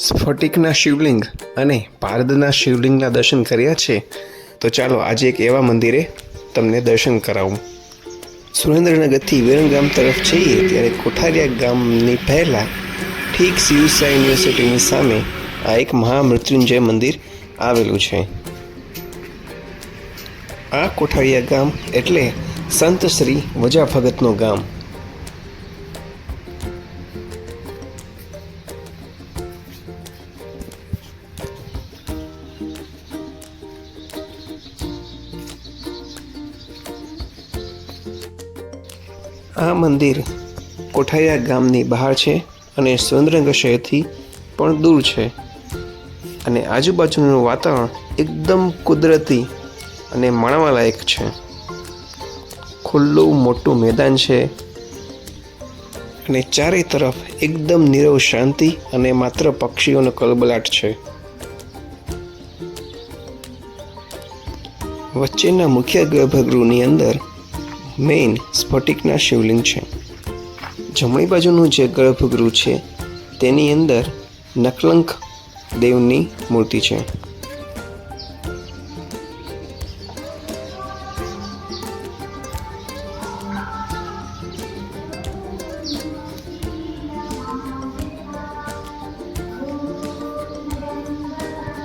સ્ફટિકના શિવલિંગ અને પારદના શિવલિંગના દર્શન કર્યા છે, તો ચાલો આજે એક એવા મંદિરે તમને દર્શન કરાવું. સુરેન્દ્રનગરથી વિરમગામ તરફ જઈએ ત્યારે કોઠારિયા ગામની પહેલાં ઠીક સીયુસા યુનિવર્સિટીની સામે આ એક મહામૃત્યુંજય મંદિર આવેલું છે. આ કોઠારિયા ગામ એટલે સંત શ્રી વજા ભગતનું ગામ. આ મંદિર કોઠારિયા ગામની બહાર છે અને સુરેન્દ્રનગર શહેરથી પણ દૂર છે. અને આજુબાજુનું વાતાવરણ એકદમ કુદરતી અને માણવાલાયક છે. ખુલ્લું મોટું મેદાન છે અને ચારે તરફ એકદમ નીરવ શાંતિ અને માત્ર પક્ષીઓનો કલબલાટ છે. વચ્ચેના મુખ્ય ગર્ભગૃહની અંદર મેઇન સ્ફટિકના શિવલિંગ છે. જમણી બાજુનું જે ગર્ભગૃહ છે તેની અંદર નકલંક દેવની મૂર્તિ છે.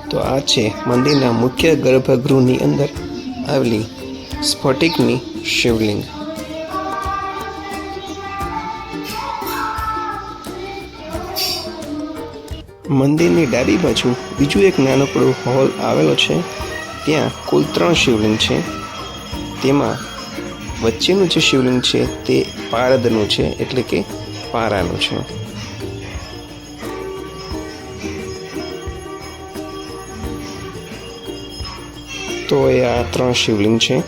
તો આ છે મંદિરના મુખ્ય ગર્ભગૃહની અંદર આવેલી સ્ફટિકની શિવલિંગ. મંદિરની ડાબી બાજુ બીજું એક નાનકડો હોલ આવેલો છે. ત્યાં કુલ 3 શિવલિંગ છે. તેમાં વચ્ચેનું જે શિવલિંગ છે તે પારદનું છે, એટલે કે પારાનું છે. તો એ આ 3 શિવલિંગ છે.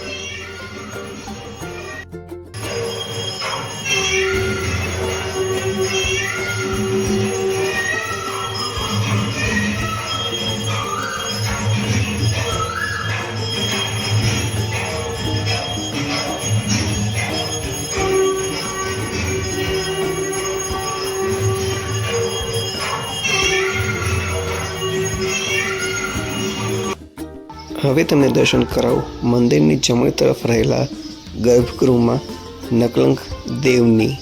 હવે તમને દર્શન કરાવું મંદિરની જમણી તરફ રહેલા ગર્ભગૃહમાં નકલંક દેવની.